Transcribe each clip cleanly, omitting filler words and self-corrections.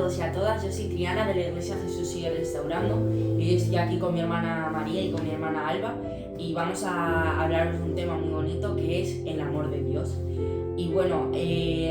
todos y a todas, yo soy Triana de la Iglesia Jesús Sigue Restaurando y hoy estoy aquí con mi hermana María y con mi hermana Alba y vamos a hablaros de un tema muy bonito que es el amor de Dios. Y bueno,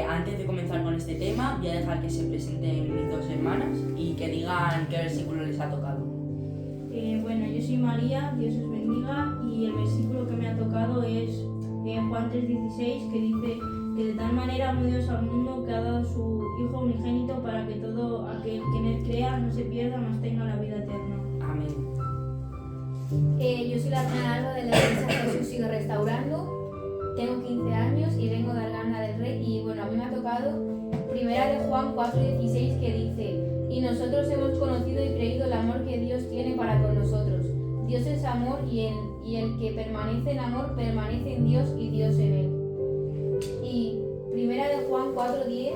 antes de comenzar con este tema voy a dejar que se presenten mis dos hermanas y que digan qué versículo les ha tocado. Bueno, yo soy María, Dios os bendiga, y el versículo que me ha tocado es Juan 3:16, que dice que de tal manera amó Dios al mundo que ha dado su Hijo unigénito para que todo aquel que en él crea no se pierda, mas tenga la vida eterna. Amén. Yo soy la hermana Alba de la Iglesia Jesús Sigue Restaurando, tengo 15 años y vengo de Arganda del Rey y bueno, a mí me ha tocado primera de Juan 4:16 que dice: y nosotros hemos conocido y creído el amor que Dios tiene para con nosotros. Dios es amor y el que permanece en amor permanece en Dios y Dios en él. Y primera de Juan 4:10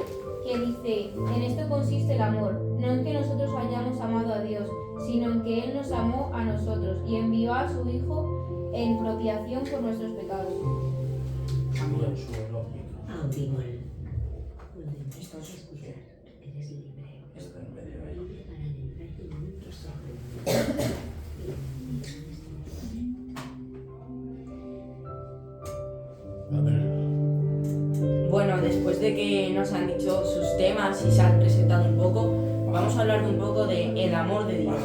que dice: en esto consiste el amor, no en que nosotros hayamos amado a Dios, sino en que Él nos amó a nosotros y envió a su Hijo en propiciación por nuestros pecados. Bueno, después de que nos han dicho sus temas y se han presentado un poco, vamos a hablar un poco de el amor de Dios.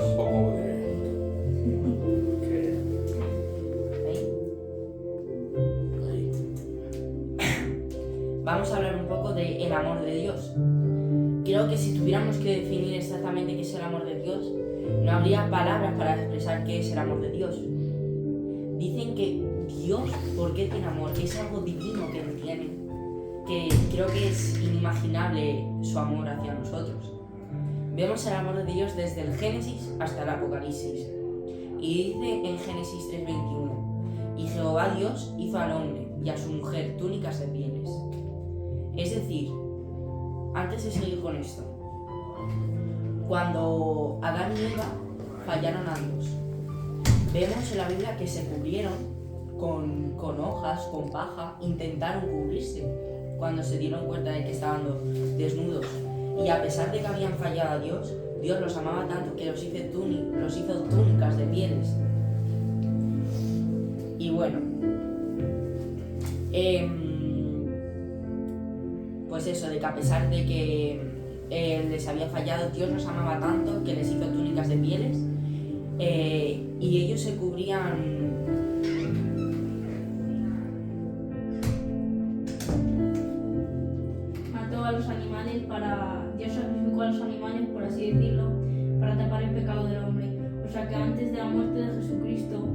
Vamos a hablar un poco de el amor de Dios. Creo que si tuviéramos que definir exactamente qué es el amor de Dios, no habría palabras para expresar qué es el amor de Dios. Dicen que Dios, ¿por qué tiene amor? Es algo divino que Él tiene, que creo que es inimaginable su amor hacia nosotros. Vemos el amor de Dios desde el Génesis hasta el Apocalipsis. Y dice en Génesis 3:21: y Jehová Dios hizo al hombre y a su mujer túnicas de pieles. Es decir, antes de seguir con esto, cuando Adán y Eva fallaron ambos, vemos en la Biblia que se cubrieron con hojas, con paja, intentaron cubrirse cuando se dieron cuenta de que estaban desnudos. Y a pesar de que habían fallado a Dios, Dios los amaba tanto que los hizo túnicas de pieles. Y bueno, pues eso, de que a pesar de que les había fallado, Dios los amaba tanto que les hizo túnicas de pieles y ellos se cubrían. Mató a los animales Dios sacrificó a los animales, por así decirlo, para tapar el pecado del hombre. O sea que antes de la muerte de Jesucristo,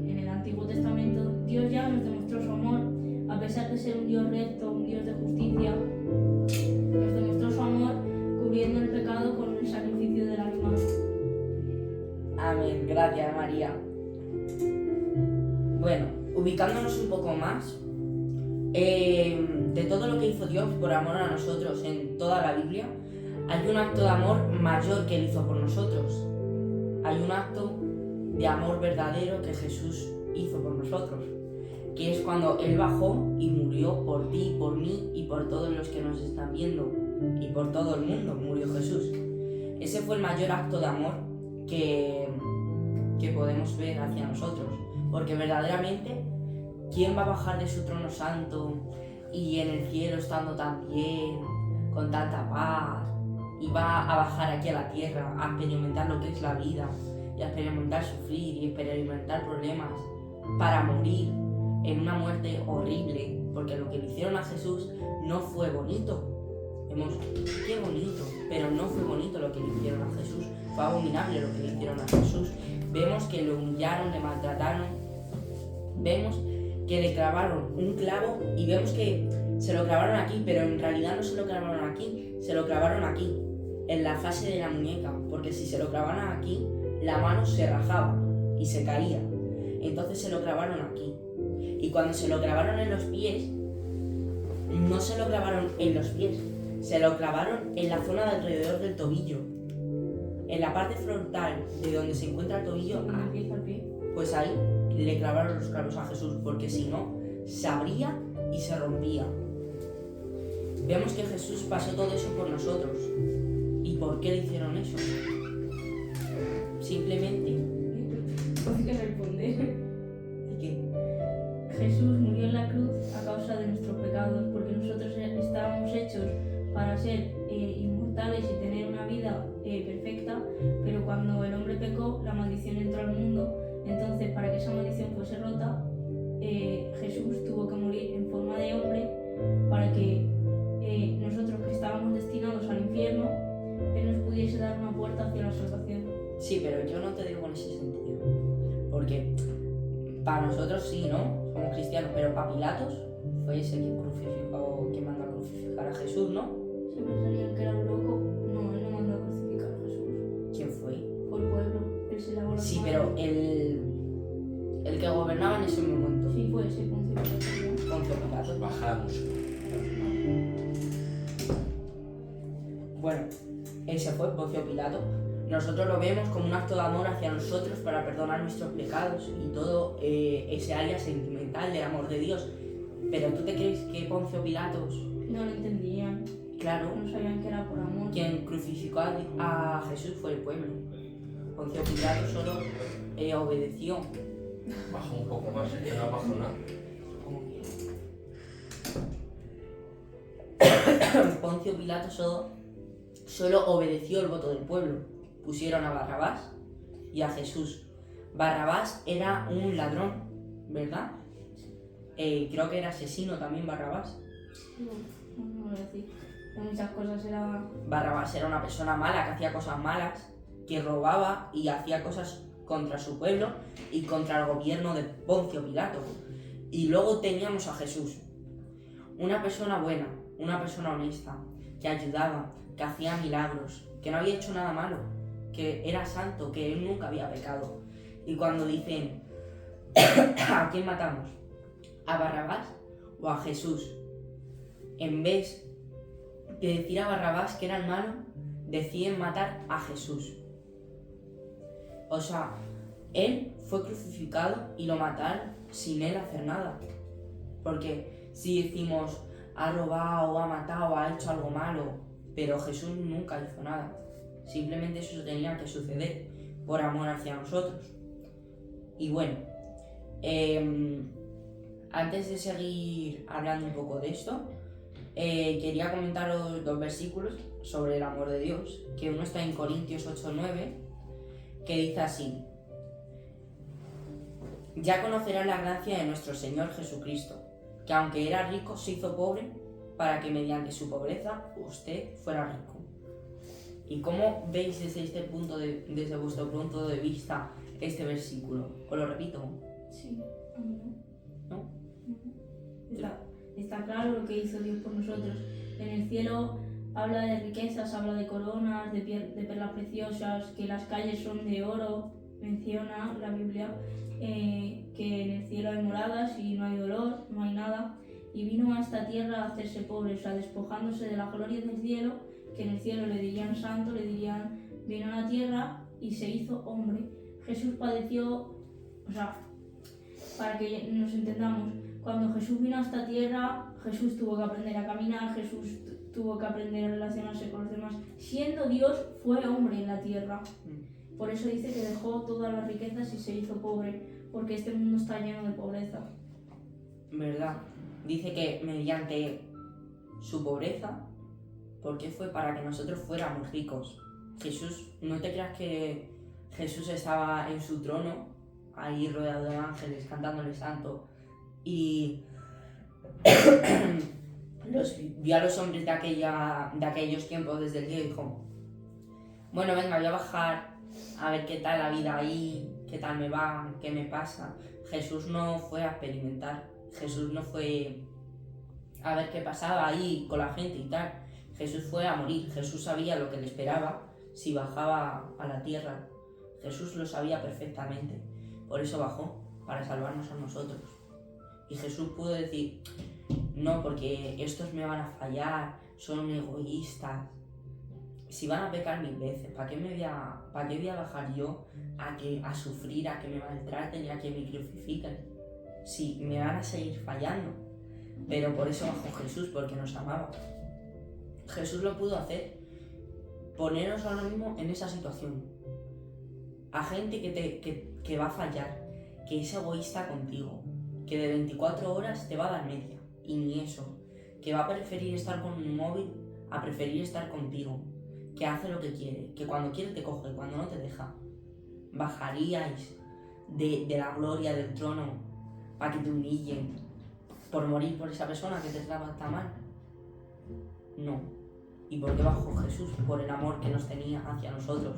en el Antiguo Testamento, Dios ya nos demostró su amor. A pesar de ser un Dios recto, un Dios de justicia, nos demostró su amor cubriendo el pecado con el sacrificio del animal. Amén, gracias María. Bueno, ubicándonos un poco más, de todo lo que hizo Dios por amor a nosotros en toda la Biblia, hay un acto de amor mayor que Él hizo por nosotros. Hay un acto de amor verdadero que Jesús hizo por nosotros, que es cuando Él bajó y murió por ti, por mí y por todos los que nos están viendo, y por todo el mundo murió Jesús. Ese fue el mayor acto de amor que podemos ver hacia nosotros, porque verdaderamente, ¿quién va a bajar de su trono santo y en el cielo estando tan bien, con tanta paz, y va a bajar aquí a la tierra a experimentar lo que es la vida, y a experimentar sufrir y experimentar problemas para morir en una muerte horrible? Porque lo que le hicieron a Jesús no fue bonito. Vemos, qué bonito, pero no fue bonito lo que le hicieron a Jesús. Fue abominable lo que le hicieron a Jesús. Vemos que lo humillaron, le maltrataron. Vemos que le clavaron un clavo y vemos que se lo clavaron aquí, pero en realidad no se lo clavaron aquí, se lo clavaron aquí, en la fase de la muñeca, porque si se lo clavaron aquí, la mano se rajaba y se caía. Entonces se lo clavaron aquí. Y cuando se lo clavaron en los pies, no se lo clavaron en los pies, se lo clavaron en la zona de alrededor del tobillo, en la parte frontal de donde se encuentra el tobillo. Pues ahí le clavaron los clavos a Jesús, porque si no, se abría y se rompía. Vemos que Jesús pasó todo eso por nosotros. por qué le hicieron eso? Simplemente Hay que responder. de que Jesús murió en la cruz a causa de nuestros pecados, porque nosotros estábamos hechos para ser inmortales y tener una vida perfecta, pero cuando el hombre pecó, la maldición entró al mundo. Entonces, para que esa maldición fuese rota, Jesús tuvo que morir en forma de hombre para que nosotros que estábamos destinados al infierno, Él nos pudiese dar una puerta hacia la salvación. sí, pero yo no te digo en ese sentido. Porque para nosotros sí, ¿no? Somos cristianos, pero para Pilatos fue ese quien crucificó, quien mandó a crucificar a Jesús, ¿no? Se pensarían que era un loco. No, Él no mandó a crucificar a Jesús. ¿Quién fue? Fue el pueblo. Él se lavó las Sí, manos. pero el que gobernaba en ese momento, Sí, fue ese Poncio Pilato. Poncio Pilato. Bajamos. Bueno, ese fue Poncio Pilato. Nosotros lo vemos como un acto de amor hacia nosotros para perdonar nuestros pecados y todo ese área sentimental del amor de Dios. Pero ¿tú te crees que Poncio Pilatos, No lo entendían. claro, No sabían que era por amor. quien crucificó a Jesús fue el pueblo? Poncio Pilato solo obedeció. Bajo un poco más, que no bajo nada. Poncio Pilato solo obedeció el voto del pueblo. Pusieron a Barrabás y a Jesús. Barrabás era un ladrón, ¿verdad? Creo que era asesino también Barrabás. No voy a decir. Pero muchas cosas era. Barrabás era una persona mala que hacía cosas malas, que robaba y hacía cosas contra su pueblo y contra el gobierno de Poncio Pilato. Y luego teníamos a Jesús, una persona buena, una persona honesta, que ayudaba, que hacía milagros, que no había hecho nada malo, que era santo, que él nunca había pecado. Y cuando dicen, ¿a quién matamos? ¿A Barrabás o a Jesús? En vez de decir a Barrabás que era el malo, deciden matar a Jesús. O sea, él fue crucificado y lo mataron sin él hacer nada. Porque si decimos, ha robado, ha matado, ha hecho algo malo, pero Jesús nunca hizo nada. Simplemente eso tenía que suceder por amor hacia nosotros. Y bueno, antes de seguir hablando un poco de esto, quería comentaros 2 versículos sobre el amor de Dios, que uno está en Corintios 8:9, que dice así: ya conocerán la gracia de nuestro Señor Jesucristo, que aunque era rico se hizo pobre, para que mediante su pobreza usted fuera rico. ¿Y cómo veis desde vuestro punto de vista este versículo? Os lo repito. Sí, a mí no. ¿No? Está claro lo que hizo Dios por nosotros. En el cielo habla de riquezas, habla de coronas, de perlas preciosas, que las calles son de oro. Menciona la Biblia que en el cielo hay moradas y no hay dolor, no hay nada. Y vino a esta tierra a hacerse pobre, o sea, despojándose de la gloria del cielo, que en el cielo le dirían santo, le dirían, vino a la tierra y se hizo hombre. Jesús padeció, o sea, para que nos entendamos, cuando Jesús vino a esta tierra, Jesús tuvo que aprender a caminar, Jesús tuvo que aprender a relacionarse con los demás. Siendo Dios, fue hombre en la tierra. Por eso dice que dejó todas las riquezas y se hizo pobre, porque este mundo está lleno de pobreza. ¿Verdad? Dice que mediante su pobreza, porque fue para que nosotros fuéramos ricos. Jesús, no te creas que Jesús estaba en su trono, ahí rodeado de ángeles, cantándole santo, y vio a los hombres de aquellos tiempos desde el cielo y dijo, bueno, venga, voy a bajar a ver qué tal la vida ahí, qué tal me va, qué me pasa. Jesús no fue a experimentar, Jesús no fue a ver qué pasaba ahí con la gente y tal. Jesús fue a morir, Jesús sabía lo que le esperaba si bajaba a la tierra. Jesús lo sabía perfectamente, por eso bajó, para salvarnos a nosotros. Y Jesús pudo decir, no, porque estos me van a fallar, son egoístas. Si van a pecar 1000 veces, ¿para qué voy a bajar yo a sufrir, a que me maltraten y a que me crucifiquen? Si me van a seguir fallando. Pero por eso bajó Jesús, porque nos amaba. Jesús lo pudo hacer. poneros ahora mismo en esa situación. A gente que va a fallar, que es egoísta contigo, que de 24 horas te va a dar media, y ni eso, que va a preferir estar con un móvil a preferir estar contigo, que hace lo que quiere, que cuando quiere te coge, cuando no te deja. ¿Bajaríais de la gloria del trono para que te humillen por morir por esa persona que te trata tan mal? No. ¿Y por qué bajó Jesús? Por el amor que nos tenía hacia nosotros.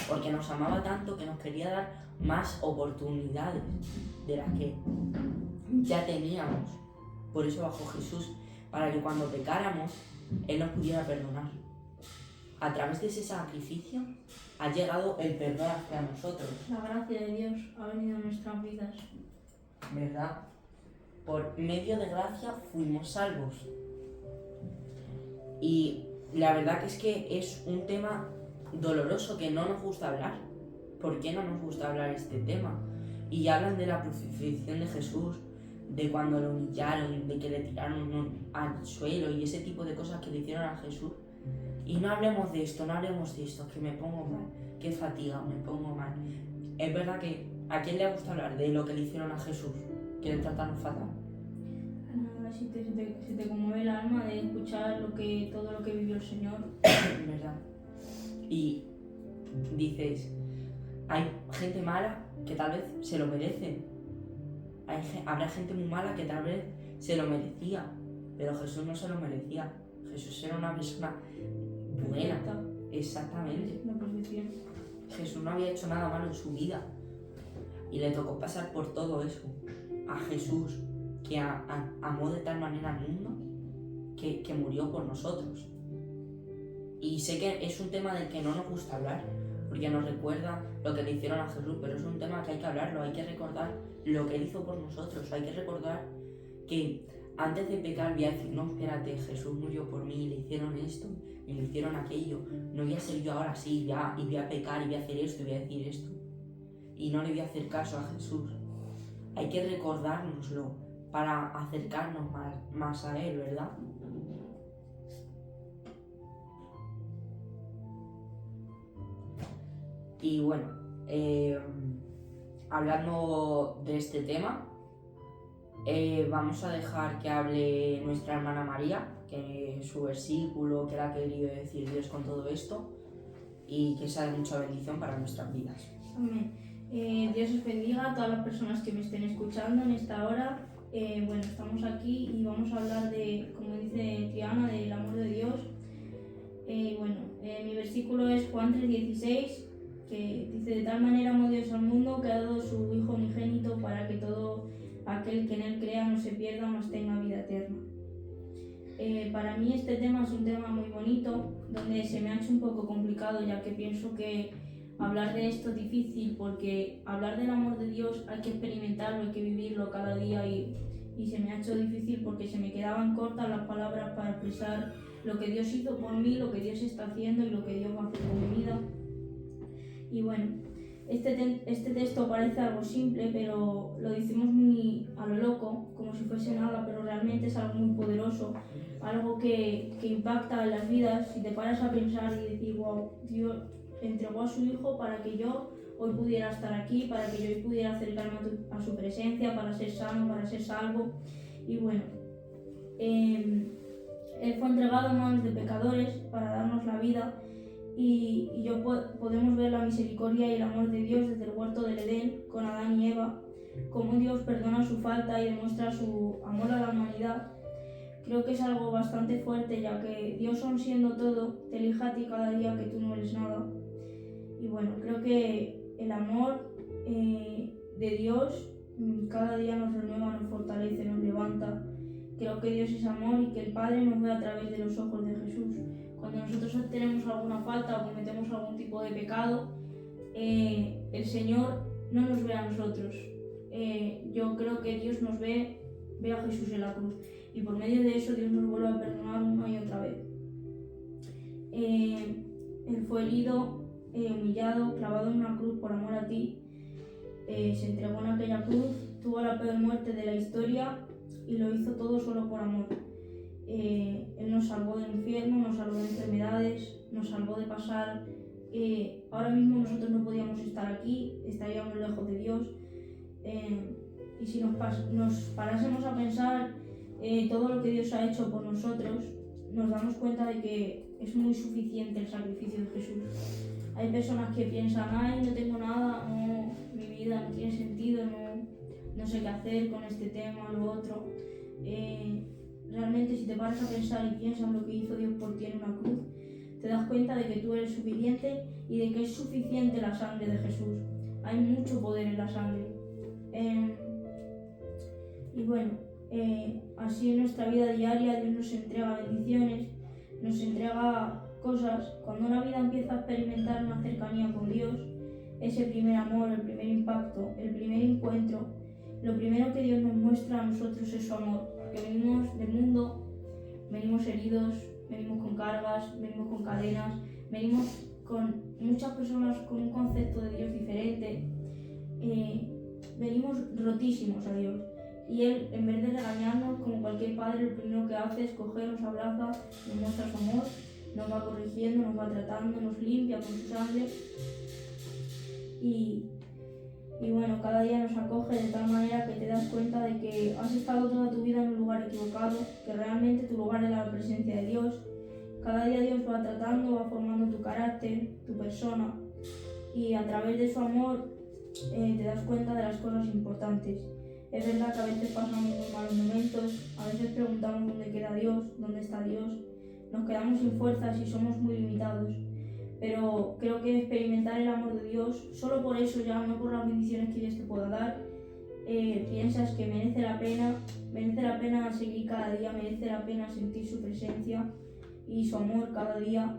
Porque nos amaba tanto que nos quería dar más oportunidades de las que ya teníamos. Por eso bajó Jesús, para que cuando pecáramos, Él nos pudiera perdonar. A través de ese sacrificio ha llegado el perdón hacia nosotros. La gracia de Dios ha venido a nuestras vidas. ¿Verdad? Por medio de gracia fuimos salvos. Y la verdad que es un tema doloroso que no nos gusta hablar. ¿Por qué no nos gusta hablar este tema? Y hablan de la crucifixión de Jesús, de cuando lo humillaron, de que le tiraron al suelo y ese tipo de cosas que le hicieron a Jesús. Y no hablemos de esto, que me pongo mal, qué fatiga, me pongo mal. Es verdad que ¿a quién le gusta hablar de lo que le hicieron a Jesús? Que le trataron fatal. Nada, si te conmueve el alma de escuchar todo lo que vivió el Señor. ¿Verdad? Y dices, hay gente mala que tal vez se lo merece. Habrá gente muy mala que tal vez se lo merecía, pero Jesús no se lo merecía. Jesús era una persona buena. Exactamente. La perfección. Jesús no había hecho nada malo en su vida y le tocó pasar por todo eso. A Jesús, que amó de tal manera al mundo que murió por nosotros. Y sé que es un tema del que no nos gusta hablar, porque nos recuerda lo que le hicieron a Jesús, pero es un tema que hay que hablarlo, hay que recordar lo que Él hizo por nosotros, hay que recordar que antes de pecar voy a decir, no, espérate, Jesús murió por mí, le hicieron esto, y le hicieron aquello, no voy a ser yo ahora así, ya, y voy a pecar, y voy a hacer esto, y voy a decir esto, y no le voy a hacer caso a Jesús. Hay que recordárnoslo para acercarnos más a Él, ¿verdad? Y bueno, hablando de este tema, vamos a dejar que hable nuestra hermana María, que su versículo, que le ha querido decir Dios con todo esto, y que sea de mucha bendición para nuestras vidas. Amén. Dios os bendiga a todas las personas que me estén escuchando en esta hora. Bueno, estamos aquí y vamos a hablar de, como dice Triana, del amor de Dios. Mi versículo es Juan 3:16, que dice: de tal manera amó Dios al mundo que ha dado su Hijo unigénito para que todo aquel que en Él crea no se pierda, mas tenga vida eterna. Para mí este tema es un tema muy bonito, donde se me ha hecho un poco complicado, ya que pienso que hablar de esto es difícil, porque hablar del amor de Dios hay que experimentarlo, hay que vivirlo cada día, y se me ha hecho difícil porque se me quedaban cortas las palabras para expresar lo que Dios hizo por mí, lo que Dios está haciendo y lo que Dios va a hacer con mi vida. Y bueno, este texto parece algo simple, pero lo decimos muy a lo loco, como si fuese nada, pero realmente es algo muy poderoso, algo que impacta en las vidas. Si te paras a pensar y decir, wow, Dios entregó a su Hijo para que yo hoy pudiera estar aquí, para que yo hoy pudiera acercarme a su presencia, para ser sano, para ser salvo. Y bueno, Él fue entregado en manos de pecadores para darnos la vida, y podemos ver la misericordia y el amor de Dios desde el huerto del Edén con Adán y Eva, cómo Dios perdona su falta y demuestra su amor a la humanidad. Creo que es algo bastante fuerte, ya que Dios, aun siendo todo, te elige a ti cada día que tú no eres nada. Y bueno, creo que el amor de Dios cada día nos renueva, nos fortalece, nos levanta. Creo que Dios es amor y que el Padre nos ve a través de los ojos de Jesús. Cuando nosotros tenemos alguna falta o cometemos algún tipo de pecado, el Señor no nos ve a nosotros. Yo creo que Dios nos ve a Jesús en la cruz, y por medio de eso Dios nos vuelve a perdonar una y otra vez. Él fue herido, humillado, clavado en una cruz por amor a ti. Se entregó en aquella cruz, tuvo la peor muerte de la historia y lo hizo todo solo por amor. Él nos salvó del infierno, nos salvó de enfermedades, nos salvó de pasar. Ahora mismo nosotros no podíamos estar aquí, estaríamos lejos de Dios. Y si nos parásemos a pensar todo lo que Dios ha hecho por nosotros, nos damos cuenta de que es muy suficiente el sacrificio de Jesús. Hay personas que piensan, ay, no tengo nada, no, mi vida no tiene sentido, no sé qué hacer con este tema, lo otro. Realmente si te paras a pensar y piensas lo que hizo Dios por ti en una cruz, te das cuenta de que tú eres suficiente y de que es suficiente la sangre de Jesús. Hay mucho poder en la sangre. Y bueno, así en nuestra vida diaria Dios nos entrega bendiciones, nos entrega cosas. Cuando una vida empieza a experimentar una cercanía con Dios, ese primer amor, el primer impacto, el primer encuentro, lo primero que Dios nos muestra a nosotros es su amor. Que venimos del mundo, venimos heridos, venimos con cargas, venimos con cadenas, venimos con muchas personas con un concepto de Dios diferente, venimos rotísimos a Dios. Y Él, en vez de regañarnos, como cualquier padre, lo primero que hace es coger, nos abraza, nos muestra su amor, nos va corrigiendo, nos va tratando, nos limpia con su sangre. Y bueno, cada día nos acoge de tal manera que te das cuenta de que has estado toda tu vida en un lugar equivocado, que realmente tu lugar es la presencia de Dios. Cada día Dios va tratando, va formando tu carácter, tu persona, y a través de su amor te das cuenta de las cosas importantes. Es verdad que a veces pasamos muy malos momentos, a veces preguntamos dónde queda Dios, dónde está Dios, nos quedamos sin fuerzas y somos muy limitados. Pero creo que experimentar el amor de Dios, solo por eso ya, no por las bendiciones que Dios te pueda dar, piensas que merece la pena seguir cada día, merece la pena sentir su presencia y su amor cada día.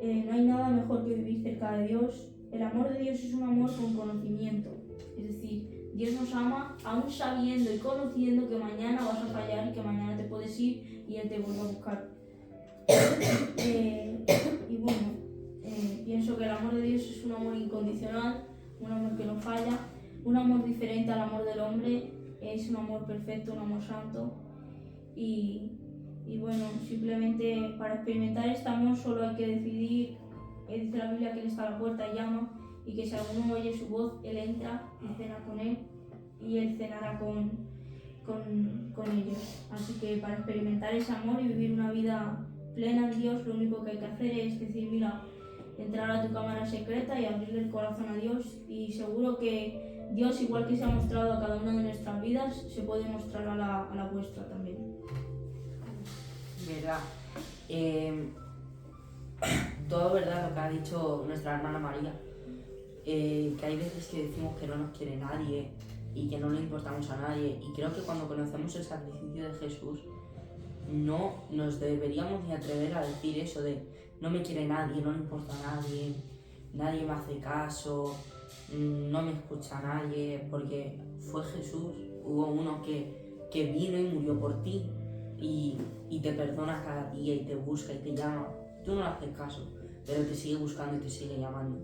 No hay nada mejor que vivir cerca de Dios. El amor de Dios es un amor con conocimiento, es decir, Dios nos ama aún sabiendo y conociendo que mañana vas a fallar y que mañana te puedes ir y Él te vuelve a buscar. Y bueno, pienso que el amor de Dios es un amor incondicional, un amor que no falla, un amor diferente al amor del hombre, es un amor perfecto, un amor santo. Y bueno, simplemente para experimentar este amor solo hay que decidir. Dice la Biblia que Él está a la puerta y llama, y que si alguno oye su voz, Él entra y cena con Él, y Él cenará con ellos. Así que para experimentar ese amor y vivir una vida plena en Dios, lo único que hay que hacer es decir, mira, entrar a tu cámara secreta y abrirle el corazón a Dios, y seguro que Dios, igual que se ha mostrado a cada una de nuestras vidas, se puede mostrar a la vuestra también. ¿Verdad? Todo verdad lo que ha dicho nuestra hermana María, que hay veces que decimos que no nos quiere nadie y que no le importamos a nadie, y creo que cuando conocemos el sacrificio de Jesús no nos deberíamos ni atrever a decir eso de no me quiere nadie, no le importa a nadie, nadie me hace caso, no me escucha a nadie, porque fue Jesús, hubo uno que vino y murió por ti y te perdona cada día y te busca y te llama. Tú no le haces caso, pero te sigue buscando y te sigue llamando.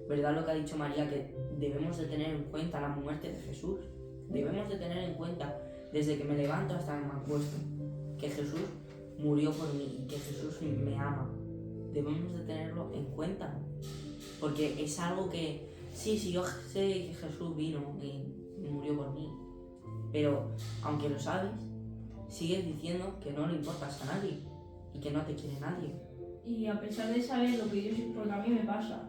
¿Verdad lo que ha dicho María? Que debemos de tener en cuenta la muerte de Jesús. Debemos de tener en cuenta, desde que me levanto hasta que me acuesto, que Jesús murió por mí y que Jesús me ama. Debemos de tenerlo en cuenta, porque es algo que, sí, yo sé que Jesús vino y murió por mí, pero aunque lo sabes, sigues diciendo que no le importas a nadie y que no te quiere nadie. Y a pesar de saber lo que Dios, porque a mí me pasa,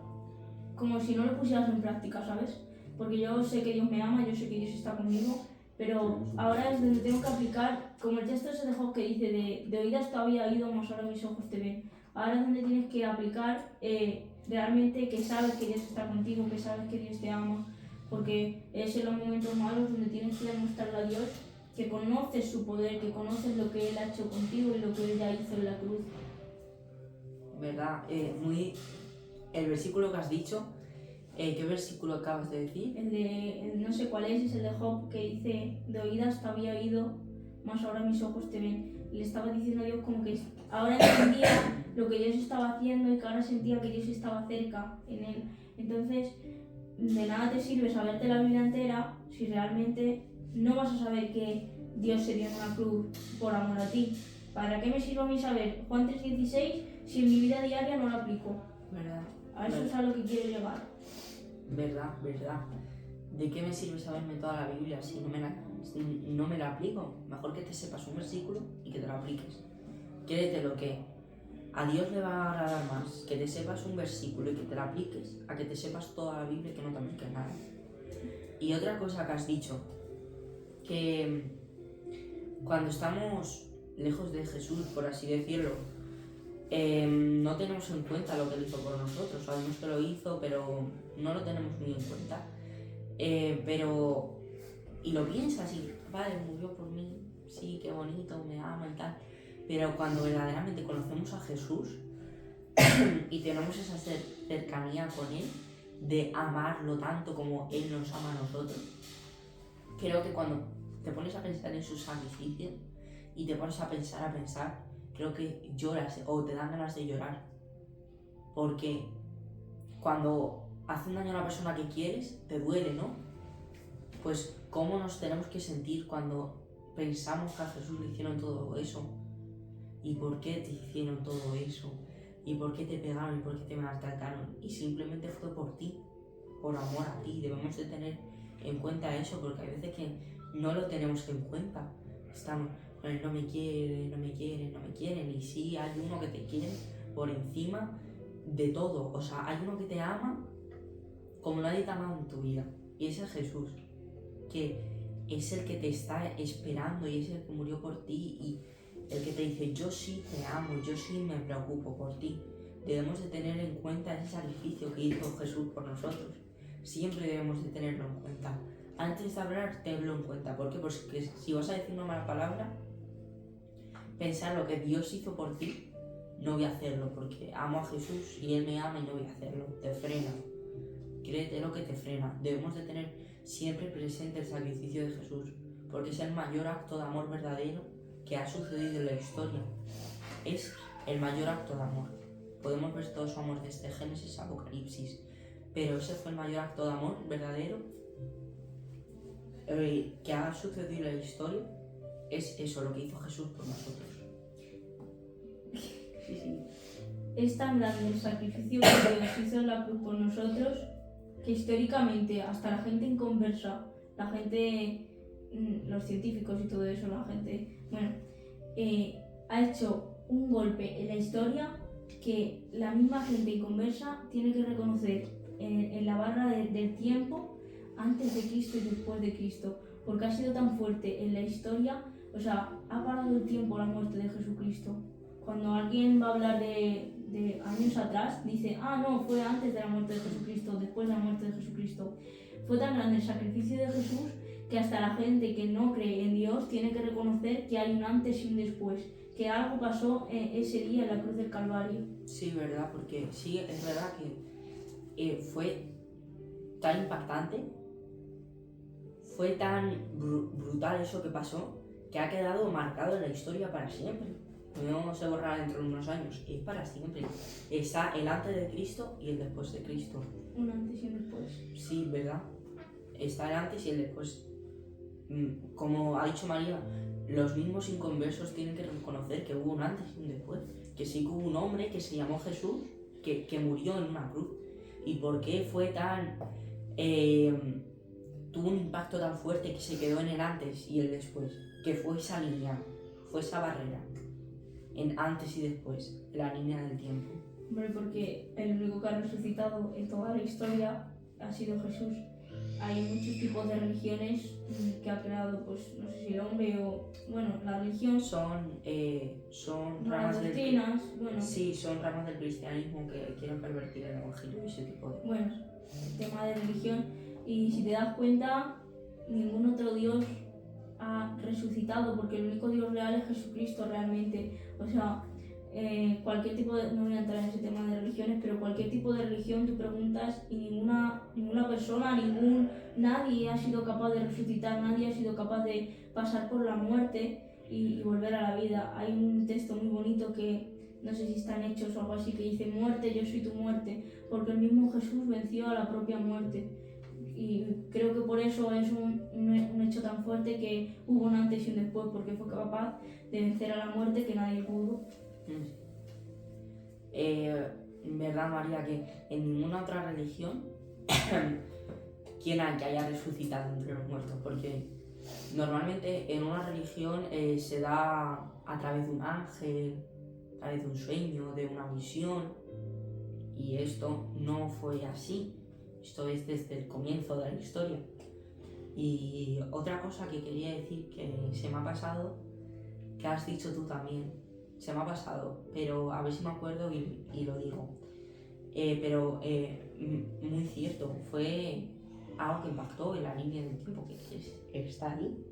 como si no lo pusieras en práctica, ¿sabes? Porque yo sé que Dios me ama, yo sé que Dios está conmigo, pero ahora es donde tengo que aplicar, como el texto ese de Job que dice, de oídas te había oído, mas ahora mis ojos te ven. Ahora es donde tienes que aplicar realmente que sabes que Dios está contigo, que sabes que Dios te ama, porque es en los momentos malos donde tienes que demostrarle a Dios que conoces su poder, que conoces lo que Él ha hecho contigo y lo que Él ya hizo en la cruz. ¿Verdad? El versículo que has dicho, ¿qué versículo acabas de decir? No sé cuál es el de Job, que dice, de oídas te había oído, mas ahora mis ojos te ven. Le estaba diciendo a Dios como que ahora entendía lo que Dios estaba haciendo y que ahora sentía que Dios estaba cerca en él. Entonces, de nada te sirve saberte la Biblia entera si realmente no vas a saber que Dios se dio en una cruz por amor a ti. ¿Para qué me sirve a mí saber Juan 3:16 si en mi vida diaria no lo aplico? ¿Verdad? A eso es a lo que quiero llegar. ¿Verdad? ¿De qué me sirve saberme toda la Biblia si no me la aplico? Mejor que te sepas un versículo y que te lo apliques. Créetelo que a Dios le va a agradar más que te sepas un versículo y que te lo apliques a que te sepas toda la Biblia y que no te apliques nada. Y otra cosa que has dicho, que cuando estamos lejos de Jesús, por así decirlo, no tenemos en cuenta lo que Él hizo por nosotros. Sabemos que lo hizo, pero no lo tenemos muy en cuenta. Y lo piensas y, vale, murió por mí, sí, qué bonito, me ama y tal. Pero cuando verdaderamente conocemos a Jesús y tenemos esa cercanía con Él, de amarlo tanto como Él nos ama a nosotros, creo que cuando te pones a pensar en su sacrificio y te pones a pensar, creo que lloras o te dan ganas de llorar. Porque cuando hacen daño a una persona que quieres, te duele, ¿no? Pues cómo nos tenemos que sentir cuando pensamos que a Jesús le hicieron todo eso. ¿Y por qué te hicieron todo eso? ¿Y por qué te pegaron? ¿Y por qué te maltrataron? Y simplemente fue por ti, por amor a ti. Debemos de tener en cuenta eso, porque hay veces que no lo tenemos en cuenta. Estamos, pues, no me quieren. Y sí, hay uno que te quiere por encima de todo. O sea, hay uno que te ama como nadie te ha amado en tu vida. Y ese es Jesús, que es el que te está esperando y es el que murió por ti y el que te dice, yo sí te amo, yo sí me preocupo por ti. Debemos de tener en cuenta ese sacrificio que hizo Jesús por nosotros. Siempre debemos de tenerlo en cuenta. Antes de hablar, tenlo en cuenta. ¿Por qué? Porque si vas a decir una mala palabra, pensar lo que Dios hizo por ti, no voy a hacerlo porque amo a Jesús y Él me ama y no voy a hacerlo. Te frena. Créetelo que te frena. Debemos de tener siempre presente el sacrificio de Jesús, porque es el mayor acto de amor verdadero que ha sucedido en la historia. Es el mayor acto de amor. Podemos ver todo su amor desde Génesis a Apocalipsis, pero ese fue el mayor acto de amor verdadero que ha sucedido en la historia. Es eso lo que hizo Jesús por nosotros. Sí. Es tan grande el sacrificio que Dios hizo en la cruz por nosotros que históricamente hasta la gente inconversa, la gente, los científicos y todo eso, la gente, ha hecho un golpe en la historia que la misma gente inconversa tiene que reconocer en la barra del tiempo antes de Cristo y después de Cristo, porque ha sido tan fuerte en la historia, o sea, ha parado el tiempo la muerte de Jesucristo. Cuando alguien va a hablar de años atrás, dice, no, fue antes de la muerte de Jesucristo, después de la muerte de Jesucristo. Fue tan grande el sacrificio de Jesús que hasta la gente que no cree en Dios tiene que reconocer que hay un antes y un después, que algo pasó ese día en la cruz del Calvario. Sí, verdad, porque sí, es verdad que fue tan impactante, fue tan brutal eso que pasó, que ha quedado marcado en la historia para siempre. No se borrará dentro de unos años, es para siempre. Está el antes de Cristo y el después de Cristo. Un antes y un después. Sí, ¿verdad? Está el antes y el después. Como ha dicho María, los mismos inconversos tienen que reconocer que hubo un antes y un después. Que sí que hubo un hombre que se llamó Jesús, que murió en una cruz. ¿Y por qué fue tan... tuvo un impacto tan fuerte que se quedó en el antes y el después? Que fue esa línea, fue esa barrera. En antes y después, la línea del tiempo. Hombre, porque el único que ha resucitado en toda la historia ha sido Jesús. Hay muchos tipos de religiones que ha creado, pues no sé si el hombre o, la religión. Son ramas doctrinas, Sí, son ramas del cristianismo que quieren pervertir el evangelio y ese tipo de... El tema de religión. Y si te das cuenta, ningún otro Dios ha resucitado, porque el único Dios real es Jesucristo realmente. O sea, cualquier tipo de, no voy a entrar en ese tema de religiones, pero cualquier tipo de religión tú preguntas y ninguna persona, nadie ha sido capaz de resucitar, nadie ha sido capaz de pasar por la muerte y volver a la vida. Hay un texto muy bonito que no sé si están hechos o algo así, que dice: muerte, yo soy tu muerte, porque el mismo Jesús venció a la propia muerte. Y creo que por eso es un hecho tan fuerte que hubo un antes y un después, porque fue capaz de vencer a la muerte que nadie pudo. ¿Verdad, María, que en ninguna otra religión quien hay que haya resucitado entre los muertos? Porque normalmente en una religión se da a través de un ángel, a través de un sueño, de una visión, y esto no fue así. Esto es desde el comienzo de la historia. Y otra cosa que quería decir que se me ha pasado, que has dicho tú también, se me ha pasado, pero a ver si me acuerdo y lo digo. Muy cierto, fue algo que impactó en la línea del tiempo, que está ahí.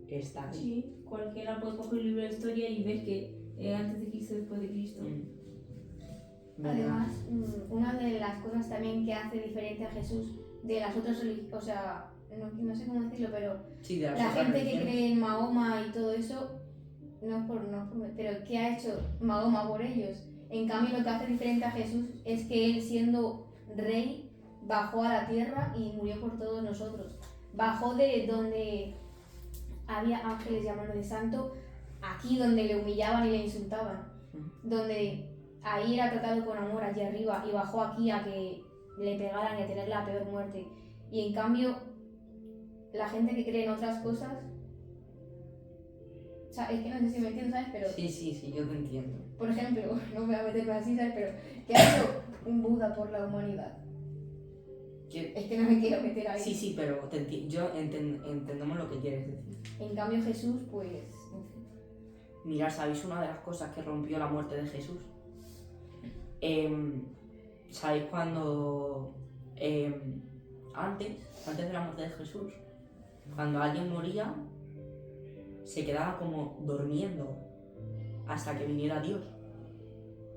Está ahí. Sí, cualquiera puede coger el libro de historia y ver que antes de Cristo, después de Cristo. Además, una de las cosas también que hace diferente a Jesús de las otras religiones, o sea, no sé cómo decirlo, pero Sí, de las la otras gente que religiones. cree en Mahoma y todo eso, pero ¿qué ha hecho Mahoma por ellos? En cambio, lo que hace diferente a Jesús es que él, siendo rey, bajó a la tierra y murió por todos nosotros. Bajó de donde había ángeles llamando de santo, aquí donde le humillaban y le insultaban, donde ahí era tratado con amor allí arriba, y bajó aquí a que le pegaran y a tener la peor muerte. Y en cambio, la gente que cree en otras cosas, o sea, es que no sé si me entiendes, ¿sabes? Pero, Sí, yo te entiendo. por ejemplo, no voy a meterme así, ¿sabes? Pero, ¿qué ha hecho un Buda por la humanidad? Es que no me quiero meter ahí. Sí, pero entendemos lo que quieres decir. En cambio, Jesús, pues, en fin. Mirad, ¿sabéis una de las cosas que rompió la muerte de Jesús? ¿Sabéis cuando antes de la muerte de Jesús, cuando alguien moría, se quedaba como durmiendo hasta que viniera Dios?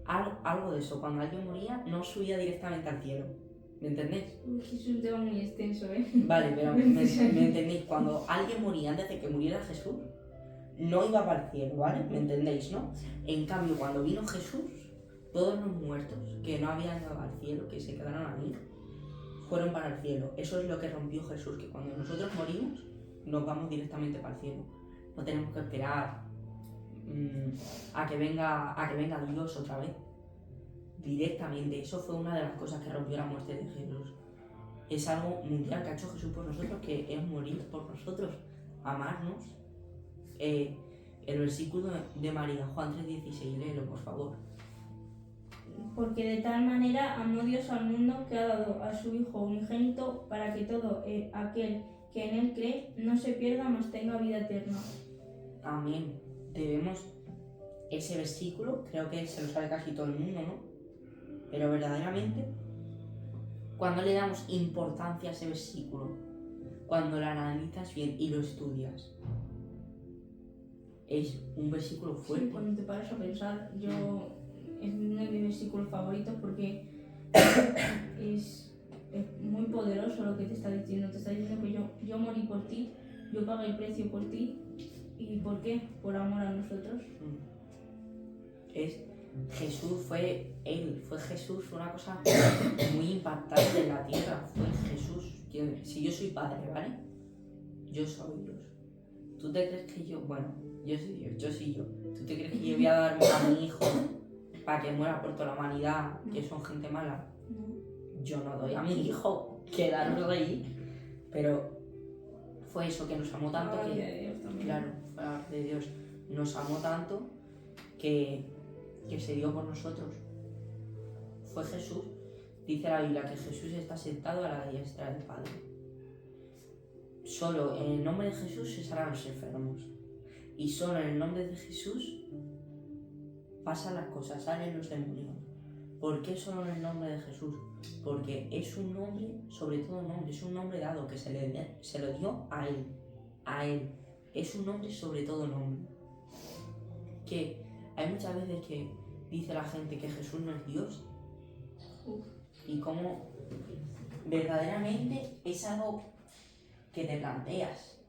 Algo de eso, cuando alguien moría no subía directamente al cielo, ¿me entendéis? Es un tema muy extenso, ¿eh? Vale, pero ¿me entendéis? Cuando alguien moría antes de que muriera Jesús, no iba para el cielo, ¿vale? ¿Me entendéis, no? En cambio, cuando vino Jesús, todos los muertos que no habían ido al cielo, que se quedaron ahí, fueron para el cielo. Eso es lo que rompió Jesús, que cuando nosotros morimos, nos vamos directamente para el cielo. No tenemos que esperar a que venga Dios otra vez. Directamente. Eso fue una de las cosas que rompió la muerte de Jesús. Es algo mundial que ha hecho Jesús por nosotros, que es morir por nosotros, amarnos. El versículo de María, Juan 3:16, léelo, por favor. Porque de tal manera amó Dios al mundo que ha dado a su Hijo unigénito para que todo aquel que en él cree no se pierda, mas tenga vida eterna. Amén. Debemos ese versículo, creo que se lo sabe casi todo el mundo, ¿no? Pero verdaderamente, cuando le damos importancia a ese versículo, cuando lo analizas bien y lo estudias, es un versículo fuerte. Sí, cuando te paras a pensar, es uno de mis versículos favoritos porque es muy poderoso lo que te está diciendo. Te está diciendo que yo morí por ti, yo pagué el precio por ti. ¿Y por qué? Por amor a nosotros. Jesús fue Jesús, fue una cosa muy impactante en la tierra. Fue Jesús. Si yo soy padre, ¿vale? Yo soy Dios. ¿Tú te crees que yo? Bueno, yo soy Dios, yo soy yo. ¿Tú te crees que yo voy a darme a mi hijo para que muera por toda la humanidad, que son gente mala? No. Yo no doy a mi hijo, quedarlo ahí. Pero fue eso, que nos amó tanto Ay, que... de Dios también. Claro, fue la gracia de Dios. Nos amó tanto que se dio por nosotros. Fue Jesús. Dice la Biblia que Jesús está sentado a la diestra del Padre. Solo en el nombre de Jesús se sanan los enfermos. Y solo en el nombre de Jesús pasan las cosas, salen los demonios. ¿Por qué solo en el nombre de Jesús? Porque es un nombre, sobre todo nombre, es un nombre dado que se lo dio a Él. A Él. Es un nombre sobre todo nombre. Que hay muchas veces que dice la gente que Jesús no es Dios. Y como verdaderamente es algo que te planteas.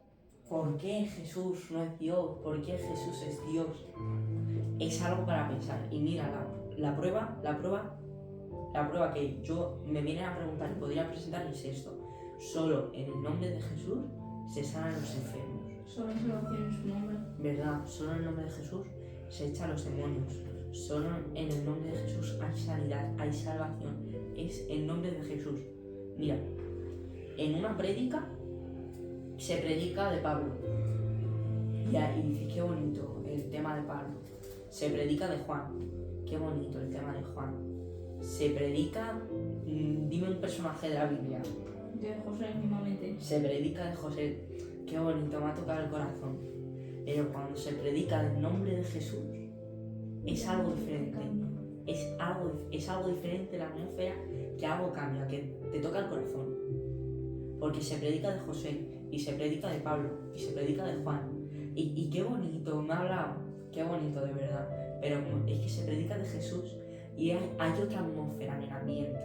¿Por qué Jesús no es Dios? ¿Por qué Jesús es Dios? Es algo para pensar. Y mira, la prueba que yo me vienen a preguntar y podría presentar es esto. Solo en el nombre de Jesús se sanan los enfermos. Solo hay salvación en su nombre. ¿Verdad? Solo en el nombre de Jesús se echan los demonios. Solo en el nombre de Jesús hay sanidad, hay salvación. Es el nombre de Jesús. Mira, en una prédica se predica de Pablo. Y dice, qué bonito el tema de Pablo. Se predica de Juan. Qué bonito el tema de Juan. Se predica, dime un personaje de la Biblia. De José mismamente. Se predica de José. Qué bonito, me ha tocado el corazón. Pero cuando se predica del nombre de Jesús, es algo diferente. Es algo diferente la atmósfera, que algo cambia, que te toca el corazón. Porque se predica de José, y se predica de Pablo, y se predica de Juan. Y qué bonito, me ha hablado, qué bonito de verdad. Pero es que se predica de Jesús y hay otra atmósfera en el ambiente.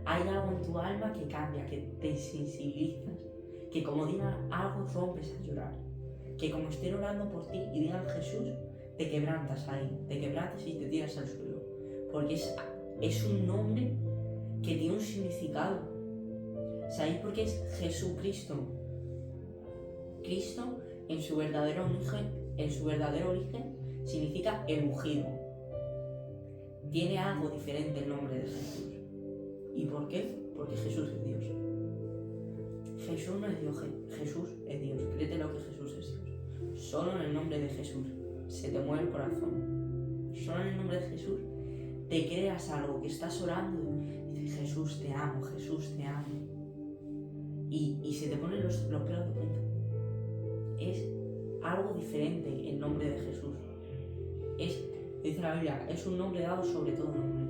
Hay algo en tu alma que cambia, que te sensibilizas, que como digan algo rompes a llorar. Que como estén orando por ti y digan Jesús, te quebrantas ahí, te quebrantas y te tiras al suelo. Porque es un nombre que tiene un significado. ¿Sabéis por qué es Jesucristo? Cristo en su verdadero origen significa el ungido. Tiene algo diferente el nombre de Jesús. ¿Y por qué? Porque Jesús es Dios. Jesús no es Dios, Jesús es Dios. Créete lo que Jesús es Dios. Solo en el nombre de Jesús se te mueve el corazón. Solo en el nombre de Jesús te creas algo, que estás orando y dices, Jesús te amo, Jesús te amo. Y se te ponen los pelos de punta. Es algo diferente el nombre de Jesús. Dice la Biblia, es un nombre dado sobre todo nombre.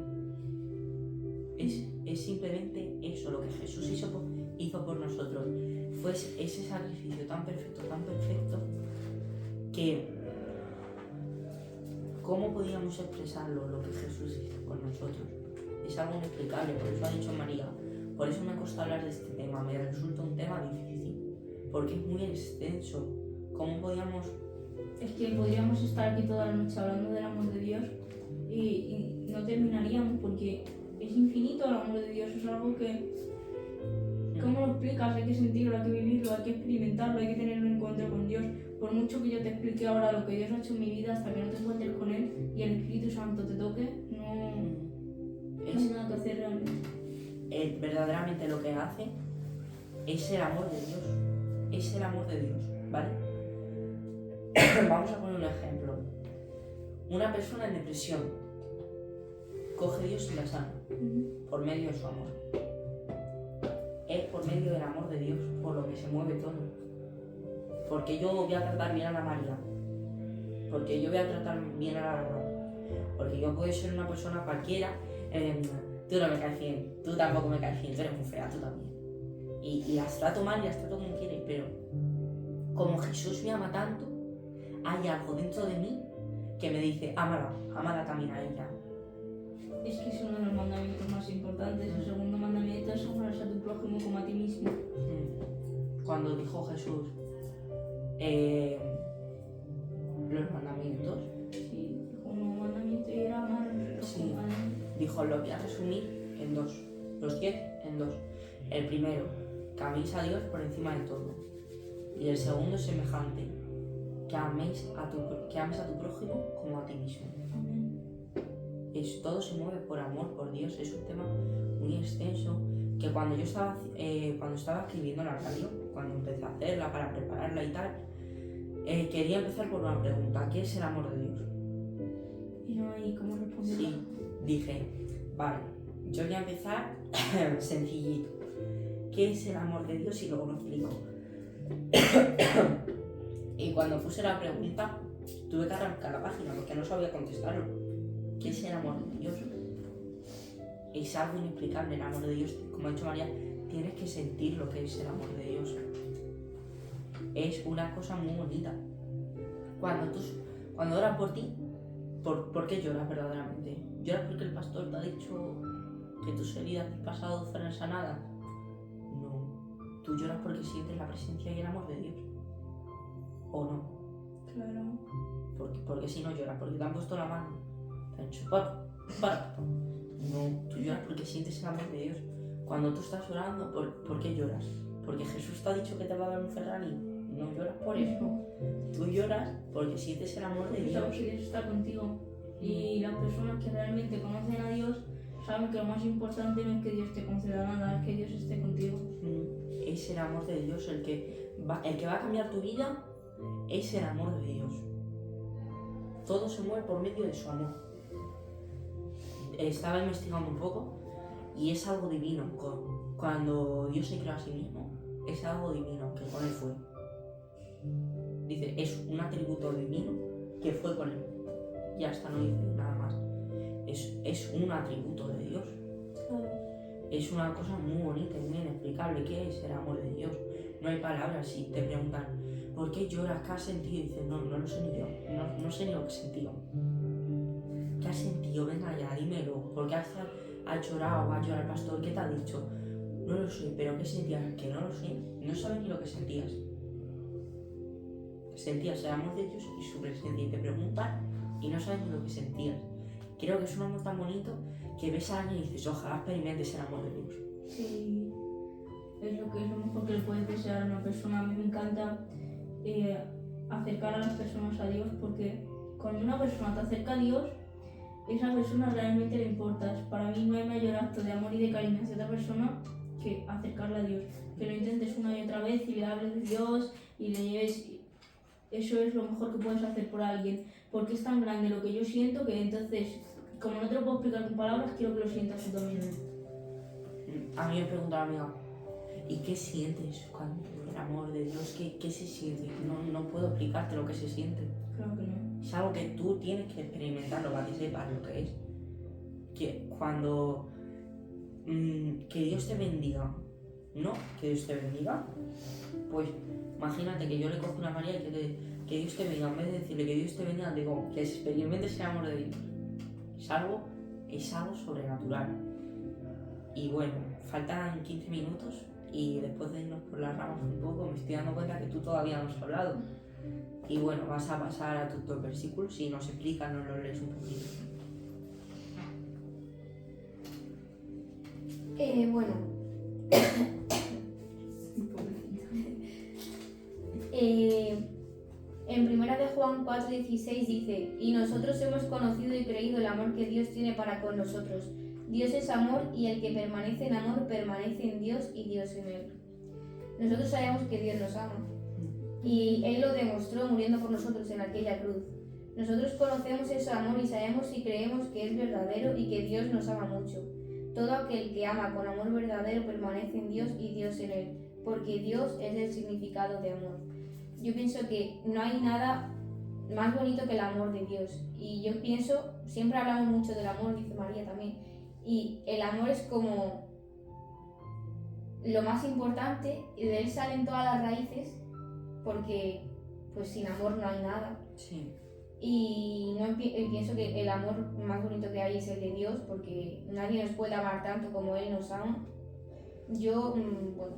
Es simplemente eso, lo que Jesús hizo por nosotros. Fue ese sacrificio tan perfecto, que ¿cómo podíamos expresarlo, lo que Jesús hizo por nosotros? Es algo inexplicable, por eso ha dicho María. Por eso me ha costado hablar de este tema, me resulta un tema difícil, porque es muy extenso. ¿Cómo podíamos...? Es que podríamos estar aquí toda la noche hablando del amor de Dios y no terminaríamos, porque es infinito el amor de Dios. Es algo que... ¿Cómo lo explicas? Hay que sentirlo, hay que vivirlo, hay que experimentarlo, hay que tener un encuentro con Dios. Por mucho que yo te explique ahora lo que Dios ha hecho en mi vida, hasta que no te encuentres con Él y el Espíritu Santo te toque, no hay nada que hacer realmente. Verdaderamente lo que hace es el amor de Dios. Es el amor de Dios, ¿vale? Vamos a poner un ejemplo. Una persona en depresión coge a Dios y la sana por medio de su amor. Es por medio del amor de Dios por lo que se mueve todo. Porque yo voy a tratar bien a la María. Porque yo voy a tratar bien a la Laura. Porque yo puedo ser una persona cualquiera. Tú no me caes bien, tú tampoco me caes bien, tú eres muy fea, tú también. Y las trato mal y las trato como quiere, pero como Jesús me ama tanto, hay algo dentro de mí que me dice, ámala también a ella. Es que es uno de los mandamientos más importantes. El segundo mandamiento es amarás a tu prójimo como a ti mismo. Cuando dijo Jesús los mandamientos, Sí, dijo un mandamiento y era amar a nuestro prójimo. dijo, lo voy a resumir en dos, los 10 en dos. El primero, que améis a Dios por encima de todo. Y el segundo es semejante, que ames a tu prójimo como a ti mismo. Amén. Todo se mueve por amor, por Dios. Es un tema muy extenso que cuando yo estaba escribiendo la radio, cuando empecé a hacerla para prepararla y tal, quería empezar por una pregunta: ¿qué es el amor de Dios? Y no hay cómo responderlo. Sí, dije, vale, yo voy a empezar sencillito. ¿Qué es el amor de Dios? Y luego lo explico. Y cuando puse la pregunta, tuve que arrancar la página porque no sabía contestarlo. ¿Qué es el amor de Dios? Es algo inexplicable el amor de Dios. Como ha dicho María, tienes que sentir lo que es el amor de Dios. Es una cosa muy bonita. Cuando oras por ti, ¿por qué lloras verdaderamente? ¿Lloras porque el pastor te ha dicho que tus heridas del pasado fueron sanadas? No. Tú lloras porque sientes la presencia y el amor de Dios. ¿O no? Claro. Porque si no lloras, porque te han puesto la mano, te han dicho, no, tú lloras porque sientes el amor de Dios. Cuando tú estás orando, ¿por qué lloras? porque Jesús te ha dicho que te va a dar un Ferrari. No lloras por eso. Tú lloras porque sientes el amor de Porque Dios. sabes que Dios está contigo. Y las personas que realmente conocen a Dios saben que lo más importante no es que Dios te conceda nada, es que Dios esté contigo. Es el amor de Dios el que va a cambiar tu vida, es el amor de Dios. Todo se mueve por medio de su amor. Estaba investigando un poco y es algo divino. Cuando Dios se creó a sí mismo, es algo divino que con él fue. Dice, es un atributo divino que fue con él. Ya está, no dice nada más. Es un atributo de Dios. Claro. Es una cosa muy bonita y muy inexplicable. ¿Qué es el amor de Dios? No hay palabras. Si te preguntan, ¿por qué lloras? ¿Qué has sentido? Y dices, no lo sé ni yo. No sé ni lo que he sentido. ¿Qué has sentido? Venga ya, dímelo. ¿Por qué has llorado? ¿Ha llorado el pastor? ¿Qué te ha dicho? No lo sé, pero ¿qué sentías? Que no lo sé. No sabes ni lo que sentías. Sentías el amor de Dios y su presencia y te preguntan y no sabes ni lo que sentías. Creo que es un amor tan bonito que ves a alguien y dices, ojalá experimentes el amor de Dios. Sí, es lo mejor que le puedes desear a una persona. A mí me encanta acercar a las personas a Dios, porque cuando una persona te acerca a Dios, esa persona realmente le importas. Para mí no hay mayor acto de amor y de cariño hacia otra persona que acercarla a Dios. Que lo intentes una y otra vez y le hables de Dios y le lleves. Eso es lo mejor que puedes hacer por alguien, porque es tan grande lo que yo siento que entonces, como no te lo puedo explicar con palabras, quiero que lo sientas tú también. A mí me pregunta la amiga, ¿y qué sientes cuando el amor de Dios? ¿Qué se siente? No puedo explicarte lo que se siente. Claro que no. Es algo que tú tienes que experimentarlo para que sepas lo que es. Que cuando... que Dios te bendiga, ¿no? Que Dios te bendiga. Pues imagínate que yo le cojo una María y que Dios te bendiga. En vez de decirle que Dios te bendiga, digo que experimentes el amor de Dios. Es algo sobrenatural. Y bueno, faltan 15 minutos y después de irnos por las ramas un poco me estoy dando cuenta que tú todavía no has hablado. Y bueno, vas a pasar a tus 2 versículos y nos explicas, nos lo lees un poquito. Bueno. En primera de Juan 4:16 dice, y nosotros hemos conocido y creído el amor que Dios tiene para con nosotros. Dios es amor y el que permanece en amor permanece en Dios y Dios en él. Nosotros sabemos que Dios nos ama y Él lo demostró muriendo por nosotros en aquella cruz. Nosotros conocemos ese amor y sabemos y creemos que es verdadero y que Dios nos ama mucho. Todo aquel que ama con amor verdadero permanece en Dios y Dios en él, porque Dios es el significado de amor. Yo pienso que no hay nada más bonito que el amor de Dios. Y yo pienso, siempre hablamos mucho del amor, dice María también, y el amor es como lo más importante y de él salen todas las raíces, porque pues sin amor no hay nada. Sí. Y pienso que el amor más bonito que hay es el de Dios, porque nadie nos puede amar tanto como Él nos ama. Yo, bueno,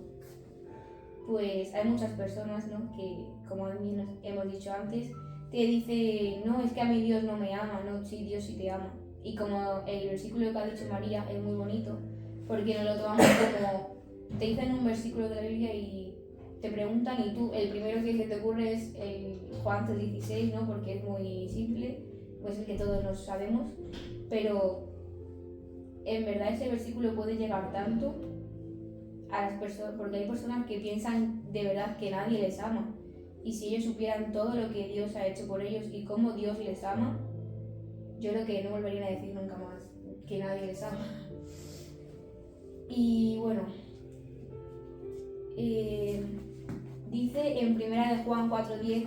pues hay muchas personas, ¿no?, que, como hemos dicho antes, te dicen, no, es que a mí Dios no me ama, no, sí, Dios sí te ama. Y como el versículo que ha dicho María es muy bonito, porque nos lo tomamos como, te dicen un versículo de la Biblia y te preguntan y tú, el primero que se te ocurre es el Juan 3:16, ¿no?, porque es muy simple, pues el que todos nos sabemos, pero en verdad ese versículo puede llegar tanto a las personas, porque hay personas que piensan de verdad que nadie les ama, y si ellos supieran todo lo que Dios ha hecho por ellos y cómo Dios les ama, yo creo que no volverían a decir nunca más que nadie les ama. Y bueno, dice en 1 de Juan 4:10,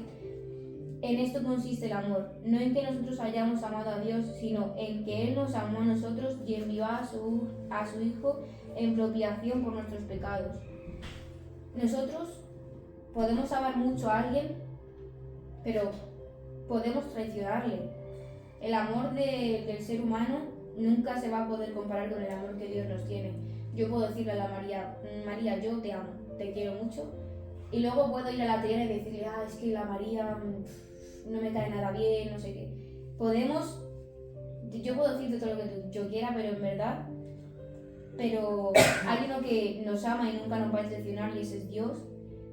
en esto consiste el amor, no en que nosotros hayamos amado a Dios, sino en que Él nos amó a nosotros y envió a su Hijo en propiciación por nuestros pecados. Nosotros podemos amar mucho a alguien, pero podemos traicionarle. El amor del ser humano nunca se va a poder comparar con el amor que Dios nos tiene. Yo puedo decirle a la María, María, yo te amo, te quiero mucho, y luego puedo ir a la Tierra y decirle, es que la María no me cae nada bien, no sé qué. Yo puedo decirte todo lo que yo quiera, pero en verdad pero hay uno que nos ama y nunca nos va a decepcionar y ese es Dios.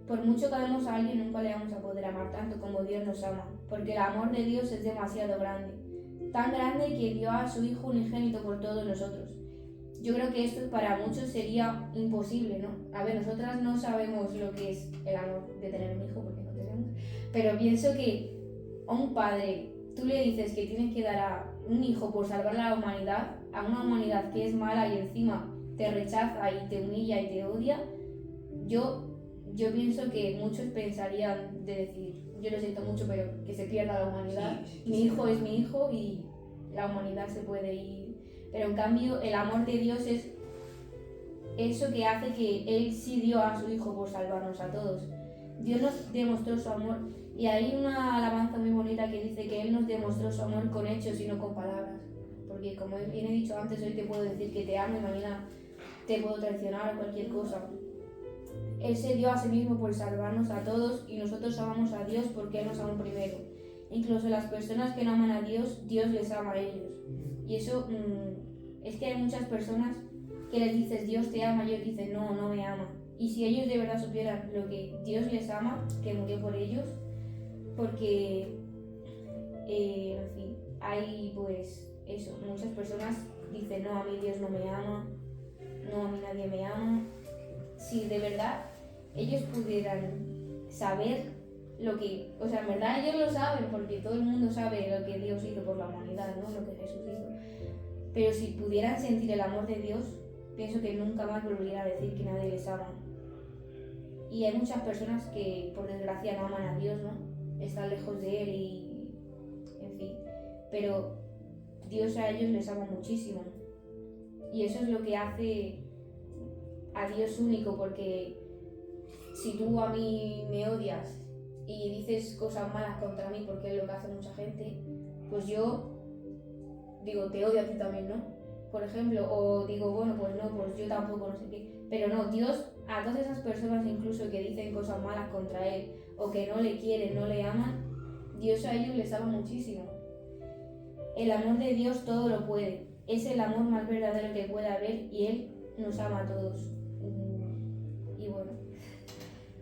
Por mucho que amemos a alguien, nunca le vamos a poder amar tanto como Dios nos ama, porque el amor de Dios es demasiado grande, tan grande que dio a su Hijo unigénito por todos nosotros. Yo creo que esto para muchos sería imposible, ¿no? A ver, nosotras no sabemos lo que es el amor de tener un hijo, porque no tenemos, pero pienso que a un padre tú le dices que tienes que dar a un hijo por salvar a la humanidad, a una humanidad que es mala y encima te rechaza y te humilla y te odia. Yo pienso que muchos pensarían de decir, yo lo siento mucho, pero que se pierda la humanidad. Sí, Mi hijo es mi hijo y la humanidad se puede ir. Pero en cambio el amor de Dios es eso que hace que Él sí dio a su Hijo por salvarnos a todos. Dios nos demostró su amor y hay una alabanza muy bonita que dice que Él nos demostró su amor con hechos y no con palabras. Porque como bien he dicho antes, hoy te puedo decir que te amo y mañana te puedo traicionar o cualquier cosa. Él se dio a sí mismo por salvarnos a todos y nosotros amamos a Dios porque Él nos amó primero. Incluso las personas que no aman a Dios, Dios les ama a ellos. Y eso es que hay muchas personas que les dices Dios te ama y ellos dicen no, no me ama. Y si ellos de verdad supieran lo que Dios les ama, que murió por ellos, porque, en fin, hay pues eso, muchas personas dicen no, a mí Dios no me ama, no, a mí nadie me ama. Si de verdad ellos pudieran saber lo que, o sea, en verdad ellos lo saben porque todo el mundo sabe lo que Dios hizo por la humanidad, ¿no? Lo que Jesús hizo. Pero si pudieran sentir el amor de Dios, pienso que nunca más volverían a decir que nadie les ama. Y hay muchas personas que, por desgracia, no aman a Dios, ¿no? Están lejos de Él y, en fin. Pero Dios a ellos les ama muchísimo. Y eso es lo que hace a Dios único, porque si tú a mí me odias y dices cosas malas contra mí, porque es lo que hace mucha gente, pues yo digo, te odio a ti también, ¿no? Por ejemplo, o digo, bueno, pues no, pues yo tampoco, no sé qué. Pero no, Dios a todas esas personas incluso que dicen cosas malas contra Él o que no le quieren, no le aman, Dios a ellos les ama muchísimo. El amor de Dios todo lo puede. Es el amor más verdadero que puede haber y Él nos ama a todos. Y bueno,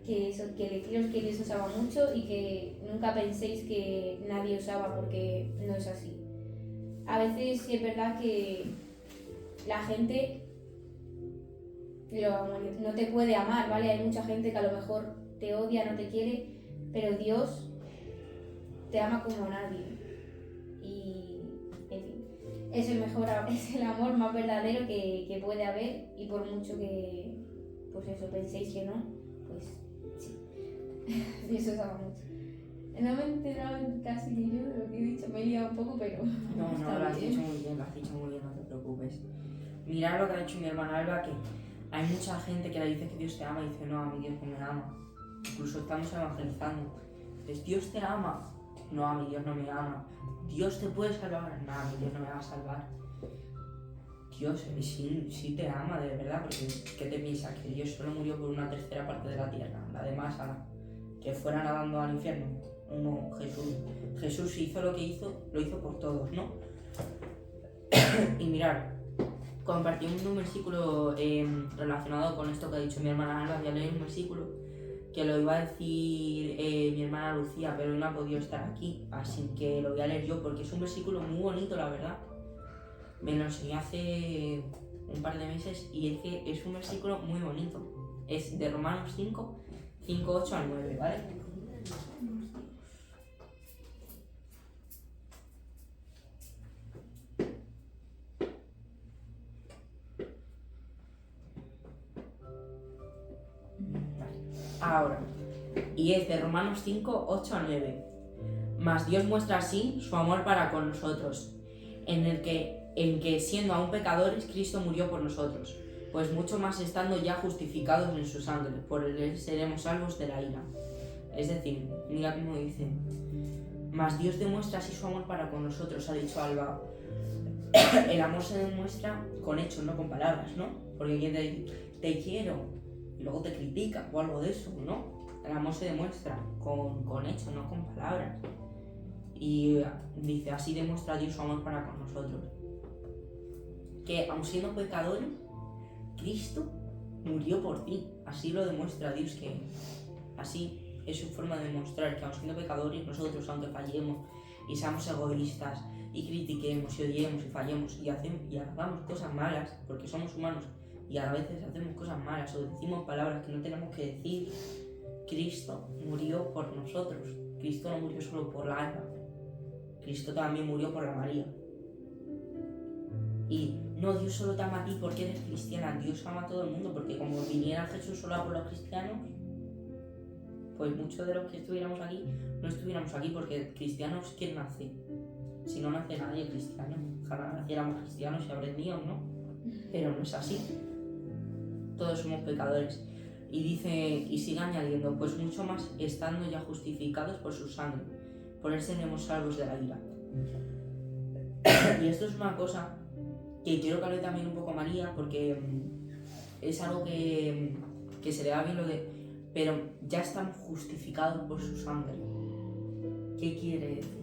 que eso, que deciros que Dios os ama mucho y que nunca penséis que nadie os ama porque no es así. A veces sí es verdad que la gente no te puede amar, ¿vale? Hay mucha gente que a lo mejor te odia, no te quiere, pero Dios te ama como a nadie. Y, en fin, es el amor más verdadero que puede haber y por mucho que, pues eso, penséis que no, pues sí, Dios os ama mucho. No me he enterado casi ni yo de lo que he dicho, me he liado un poco, pero... No, lo has dicho muy bien, no te preocupes. Mirad lo que ha dicho mi hermana Alba, que hay mucha gente que le dice que Dios te ama y dice, no, a mí Dios no me ama. Incluso estamos evangelizando. Dices, Dios te ama. No, a mí Dios no me ama. Dios te puede salvar. No, a mí Dios no me va a salvar. Dios sí te ama, de verdad, porque ¿qué te piensas? Que Dios solo murió por una tercera parte de la tierra. La demás, que fuera nadando al infierno. No, Jesús hizo lo que hizo, lo hizo por todos, ¿no? Y mirad, compartimos un versículo relacionado con esto que ha dicho mi hermana Alba. Voy a leer un versículo que lo iba a decir mi hermana Lucía, pero hoy no ha podido estar aquí, así que lo voy a leer yo porque es un versículo muy bonito, la verdad. Me lo enseñó hace un par de meses y es que es un versículo muy bonito. Es de Romanos 5, 8 al 9, ¿vale? Ahora, y es de Romanos 5, 8 a 9. Mas Dios muestra así su amor para con nosotros, en que siendo aún pecadores, Cristo murió por nosotros, pues mucho más estando ya justificados en su sangre, por él seremos salvos de la ira. Es decir, mira cómo dice, mas Dios demuestra así su amor para con nosotros, ha dicho Alba. El amor se demuestra con hechos, no con palabras, ¿no? Porque quien te dice, te quiero, y luego te critica o algo de eso, ¿no? El amor se demuestra con hechos, no con palabras. Y dice, así demuestra Dios su amor para con nosotros. Que aun siendo pecadores, Cristo murió por ti. Así lo demuestra Dios, que así es su forma de demostrar que aun siendo pecadores, nosotros, aunque fallemos y seamos egoístas y critiquemos y odiemos y fallemos y hagamos cosas malas, porque somos humanos y a veces hacemos cosas malas o decimos palabras que no tenemos que decir, Cristo murió por nosotros. Cristo no murió solo por la alma, Cristo también murió por la María. Y no, Dios solo te ama a ti porque eres cristiana, Dios ama a todo el mundo, porque como viniera Jesús solo a por los cristianos, pues muchos de los que estuviéramos aquí no estuviéramos aquí, porque cristianos, ¿quién nace? Si no nace nadie cristiano, ojalá naciéramos cristianos y aprendidos, ¿no? Pero no es así. Todos somos pecadores. Y dice, y sigue añadiendo, pues mucho más estando ya justificados por su sangre, por él seremos salvos de la ira. Y esto es una cosa que quiero que hable también un poco María, porque es algo que se le da bien lo de, pero ya estamos justificados por su sangre. ¿Qué quiere decir?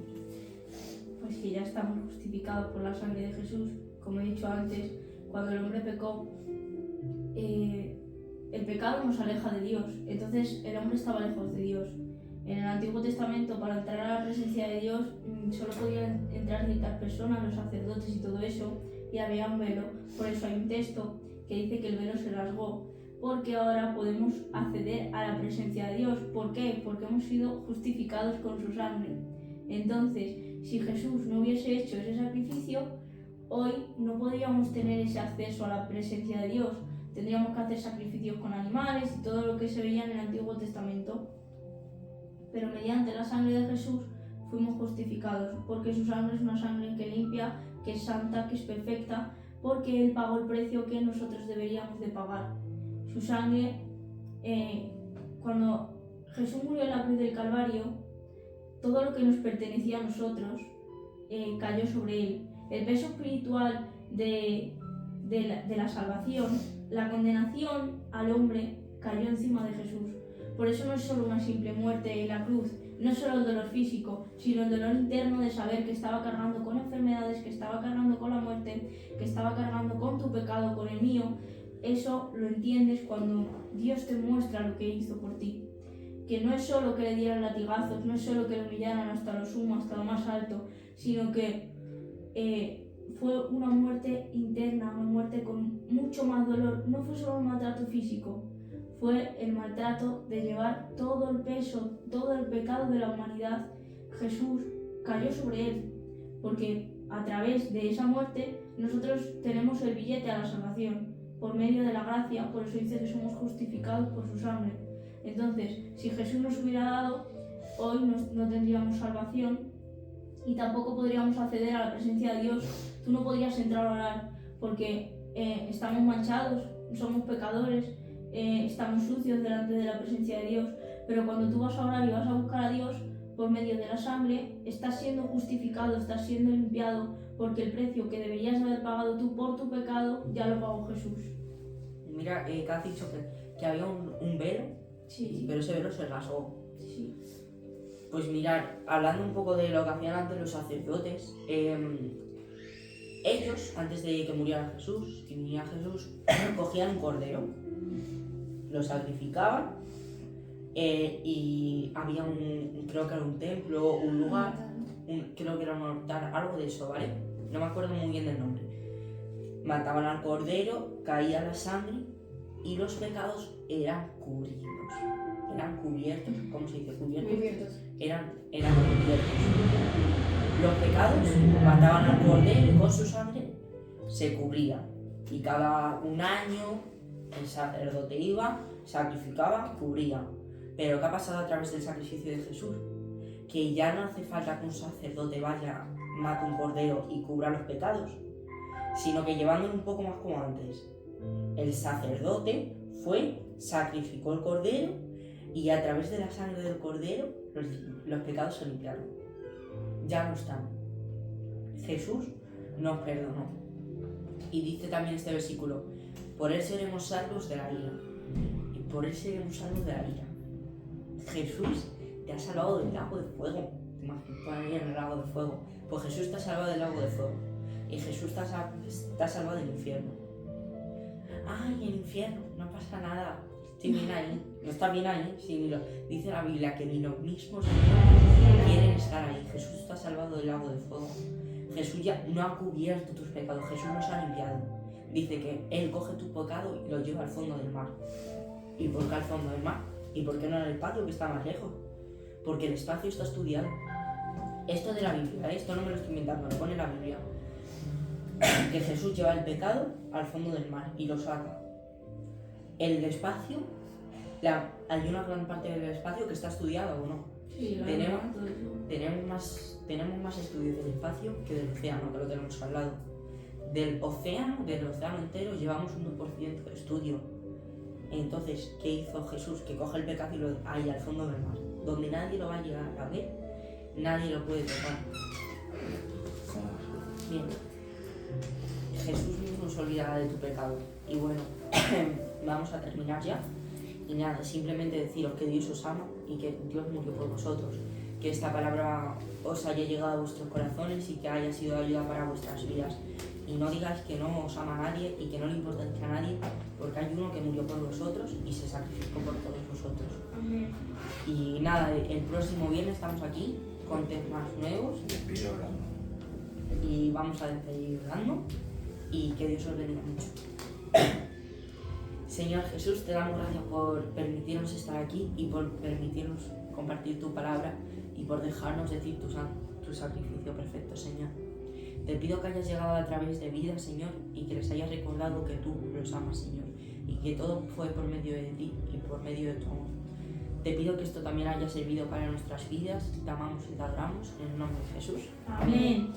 Pues que ya estamos justificados por la sangre de Jesús. Como he dicho antes, cuando el hombre pecó, el pecado nos aleja de Dios, entonces el hombre estaba lejos de Dios. En el Antiguo Testamento, para entrar a la presencia de Dios, solo podían entrar ciertas personas, los sacerdotes y todo eso, y había un velo. Por eso hay un texto que dice que el velo se rasgó, porque ahora podemos acceder a la presencia de Dios. ¿Por qué? Porque hemos sido justificados con su sangre. Entonces, si Jesús no hubiese hecho ese sacrificio, hoy no podríamos tener ese acceso a la presencia de Dios. Tendríamos que hacer sacrificios con animales y todo lo que se veía en el Antiguo Testamento. Pero mediante la sangre de Jesús fuimos justificados, porque su sangre es una sangre que limpia, que es santa, que es perfecta, porque Él pagó el precio que nosotros deberíamos de pagar. Su sangre, cuando Jesús murió en la cruz del Calvario, todo lo que nos pertenecía a nosotros cayó sobre Él. El peso espiritual de la salvación, la condenación al hombre cayó encima de Jesús. Por eso no es solo una simple muerte en la cruz, no es solo el dolor físico, sino el dolor interno de saber que estaba cargando con enfermedades, que estaba cargando con la muerte, que estaba cargando con tu pecado, con el mío. Eso lo entiendes cuando Dios te muestra lo que hizo por ti. Que no es solo que le dieran latigazos, no es solo que le humillaran hasta lo sumo, hasta lo más alto, sino que fue una muerte interna, una muerte con mucho más dolor. No fue solo un maltrato físico, fue el maltrato de llevar todo el peso, todo el pecado de la humanidad. Jesús cayó sobre él, porque a través de esa muerte nosotros tenemos el billete a la salvación, por medio de la gracia. Por eso dice que somos justificados por su sangre. Entonces, si Jesús nos hubiera dado, hoy no tendríamos salvación y tampoco podríamos acceder a la presencia de Dios. Tú no podrías entrar a orar porque estamos manchados, somos pecadores, estamos sucios delante de la presencia de Dios. Pero cuando tú vas a orar y vas a buscar a Dios por medio de la sangre, estás siendo justificado, estás siendo limpiado, porque el precio que deberías haber pagado tú por tu pecado ya lo pagó Jesús. Mira, que has dicho que había un velo, Sí. pero ese velo se rasgó. Sí. Pues mirar, hablando un poco de lo que hacían antes los sacerdotes, ellos, antes de que muriera Jesús, que viniera Jesús, cogían un cordero, lo sacrificaban y había creo que era un templo, un lugar, creo que era un altar, algo de eso, ¿vale? No me acuerdo muy bien del nombre. Mataban al cordero, caía la sangre y los pecados eran cubiertos. ¿Cómo se dice? Cubiertos. Eran cubiertos. Los pecados mataban al cordero y con su sangre se cubría. Y cada un año el sacerdote iba, sacrificaba, cubría. Pero ¿qué ha pasado a través del sacrificio de Jesús? Que ya no hace falta que un sacerdote vaya, mate un cordero y cubra los pecados, sino que llevándolo un poco más como antes. El sacerdote fue, sacrificó el cordero y a través de la sangre del cordero los pecados se limpiaron. Ya no están. Jesús nos perdonó. Y dice también este versículo, por él seremos salvos de la ira. Y por él seremos salvos de la ira. Jesús te ha salvado del lago de fuego. Te imaginas ahí en el lago de fuego. Pues Jesús te ha salvado del lago de fuego. Y Jesús te ha salvado del infierno. ¡ay, el infierno! No pasa nada, estoy bien ahí. No está bien ahí, sí, dice la Biblia que ni los mismos quieren estar ahí. Jesús te ha salvado del lago de fuego. Jesús ya no ha cubierto tus pecados, Jesús nos ha limpiado. Dice que Él coge tu pecado y lo lleva al fondo del mar. ¿Y por qué al fondo del mar? ¿Y por qué no en el espacio que está más lejos? Porque el espacio está estudiado. Esto de la Biblia, esto no me lo estoy inventando, lo pone la Biblia. Que Jesús lleva el pecado al fondo del mar y lo saca. El espacio, hay una gran parte del espacio que está estudiado, ¿o no? Sí, Tenemos más estudios del espacio que del océano, que lo tenemos al lado. Del océano entero, llevamos un 2% de estudio. Entonces, ¿qué hizo Jesús? Que coge el pecado y lo hay al fondo del mar, donde nadie lo va a llegar a ver, nadie lo puede tocar. Bien. Jesús mismo se olvidará de tu pecado. Y bueno, vamos a terminar ya. Y nada, simplemente deciros que Dios os ama y que Dios murió por vosotros. Que esta palabra os haya llegado a vuestros corazones y que haya sido de ayuda para vuestras vidas. Y no digáis que no os ama a nadie y que no le importáis a nadie, porque hay uno que murió por vosotros y se sacrificó por todos vosotros. Amén. Y nada, el próximo viernes estamos aquí con temas nuevos Despido orando. y vamos a despedir orando y que Dios os bendiga mucho. Señor Jesús, te damos gracias por permitirnos estar aquí y por permitirnos compartir tu palabra y por dejarnos decir tu sacrificio perfecto, Señor. Te pido que hayas llegado a través de vida, Señor, y que les hayas recordado que tú los amas, Señor, y que todo fue por medio de ti y por medio de tu amor. Te pido que esto también haya servido para nuestras vidas. Te amamos y te adoramos en el nombre de Jesús. Amén.